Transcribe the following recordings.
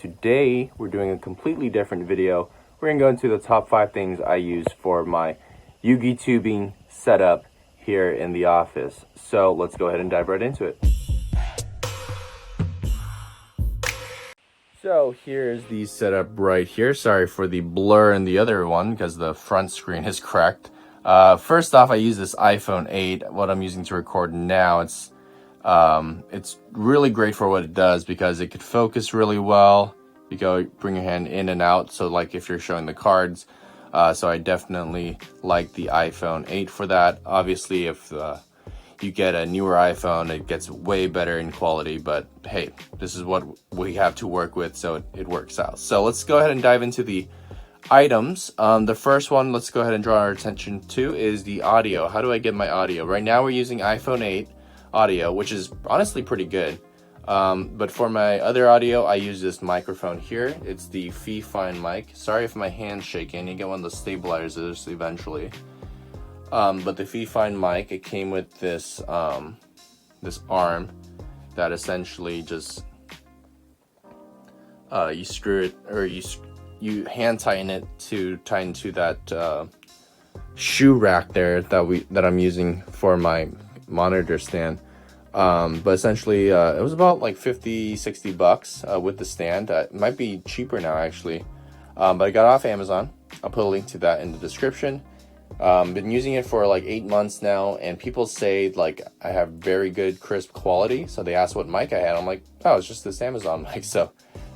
today we're doing a completely different video. We're going to go into the top 5 things I use for my Yugi-Tubing setup here in the office. So let's go ahead and dive right into it. So here's the setup right here. Sorry for the blur in the other one because the front screen is cracked. First off, I use this iPhone 8, what I'm using to record now. It's really great for what it does because it could focus really well. You go bring your hand in and out, so like if you're showing the cards. So I definitely like the iPhone 8 for that. Obviously, if you get a newer iPhone, it gets way better in quality, but hey, this is what we have to work with, so it works out. So let's go ahead and dive into the items. The first one, let's go ahead and draw our attention to, is the audio. How do I get my audio? Right now we're using iPhone 8 audio, which is honestly pretty good. But for my other audio, I use this microphone here. It's the Fifine mic. Sorry if my hand's shaking. You get one of the stabilizers eventually. But the Fifine mic, it came with this this arm that essentially just you screw it, or you hand tighten it to tighten to that shoe rack there that I'm using for my monitor stand. But essentially it was about like 50-60 bucks with the stand. It might be cheaper now actually, but I got it off Amazon. I'll put a link to that in the description. Been using it for like 8 months now, and people say like I have very good crisp quality. So they asked what mic I had. I'm like, oh, it's just this Amazon mic. So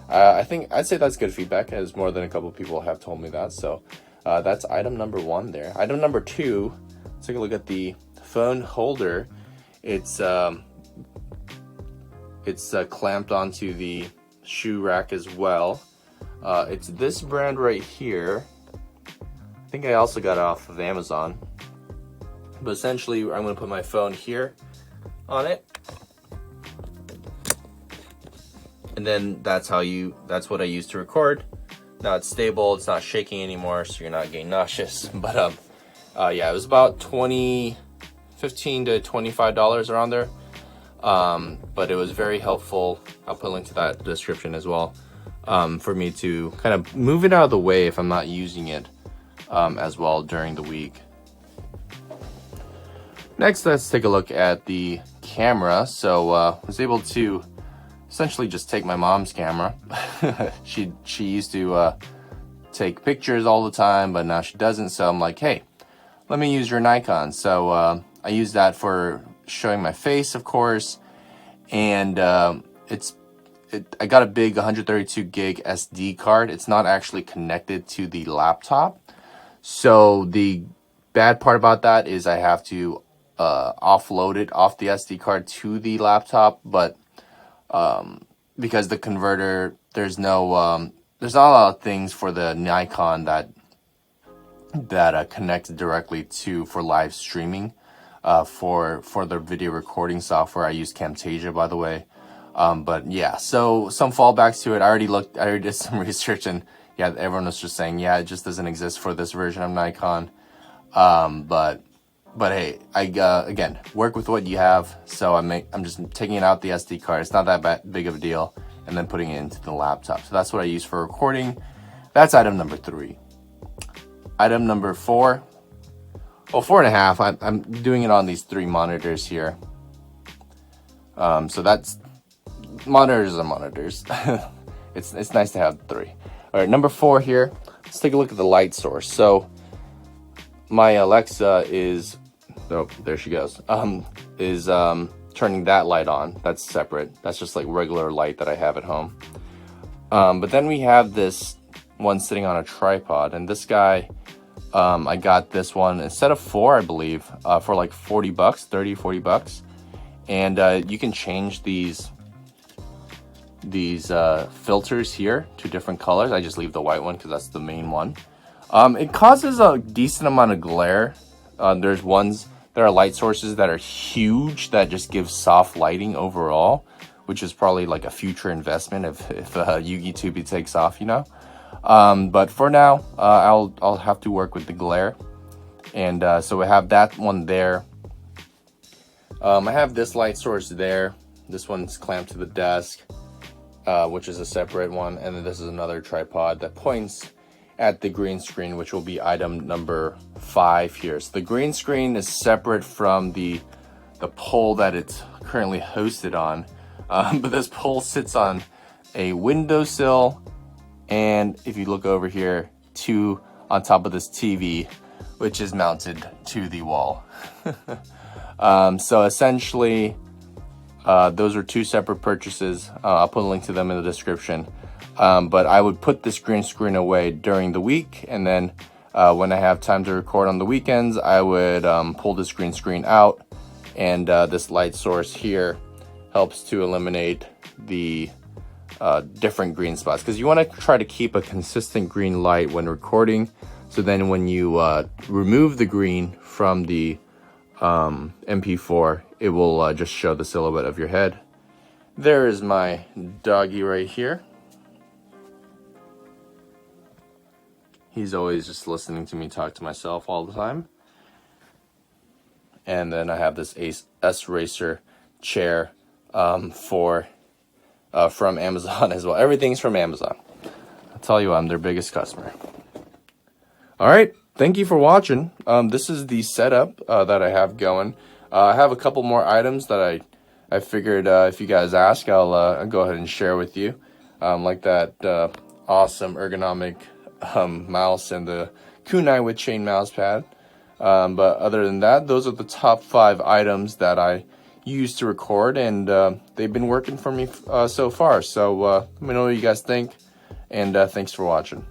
I think I'd say that's good feedback, as more than a couple people have told me that. So that's item number 1 there. Item number 2, let's take a look at the phone holder. It's clamped onto the shoe rack as well. It's this brand right here. I think I also got it off of Amazon. But essentially, I'm going to put my phone here on it. And then that's what I use to record. Now it's stable, it's not shaking anymore, so you're not getting nauseous. But yeah, it was about $15 to $25 around there. But it was very helpful. I'll put a link to that in the description as well, for me to kind of move it out of the way if I'm not using it as well during the week. Next, let's take a look at the camera. So I was able to essentially just take my mom's camera. she used to take pictures all the time, but now she doesn't. So I'm like, hey, let me use your Nikon. So I use that for showing my face, of course, and I got a big 132 gig SD card. It's not actually connected to the laptop, so the bad part about that is I have to offload it off the SD card to the laptop. But because the converter, there's not a lot of things for the Nikon that connects directly to for live streaming. For the video recording software, I use Camtasia, by the way. But yeah, so some fallbacks to it. I already did some research, and yeah, everyone was just saying, yeah, it just doesn't exist for this version of Nikon. But hey, again, work with what you have. So I'm just taking out the SD card. It's not that big of a deal, and then putting it into the laptop. So that's what I use for recording. That's item number 3. Item number 4. Well, 4.5. I'm doing it on these 3 monitors here. So that's monitors are monitors. It's nice to have 3. All right, number 4 here. Let's take a look at the light source. So my Alexa is, oh, there she goes. Is turning that light on. That's separate. That's just like regular light that I have at home. But then we have this one sitting on a tripod, and this guy. I got this one instead of 4, I believe, for like 40 bucks, 30-40 bucks. And you can change these filters here to different colors. I just leave the white one because that's the main one. It causes a decent amount of glare. There are light sources that are huge that just give soft lighting overall, which is probably like a future investment if Yugi-Tubing takes off, you know. But for now, I'll have to work with the glare, and so we have that one there. I have this light source there. This one's clamped to the desk. which is a separate one, and then this is another tripod that points at the green screen, which will be item number 5 here. So the green screen is separate from the pole that it's currently hosted on, but this pole sits on a windowsill, and if you look over here, on top of this TV, which is mounted to the wall. So essentially, those are 2 separate purchases. I'll put a link to them in the description. But I would put this green screen away during the week, and then when I have time to record on the weekends, I would pull this green screen out, and this light source here helps to eliminate the different green spots, because you want to try to keep a consistent green light when recording, so then when you remove the green from the MP4, it will just show the silhouette of your head. There is my doggy right here. He's always just listening to me talk to myself all the time. And then I have this S-Racer chair from Amazon as well. Everything's from Amazon. I'll tell you, I'm their biggest customer. All right, thank you for watching. This is the setup that I have going. I have a couple more items that I figured if you guys ask, I'll go ahead and share with you. Like that awesome ergonomic mouse and the kunai with chain mouse pad. But other than that, those are the top 5 items that I use to record, and they've been working for me so far. So let me know what you guys think, and thanks for watching.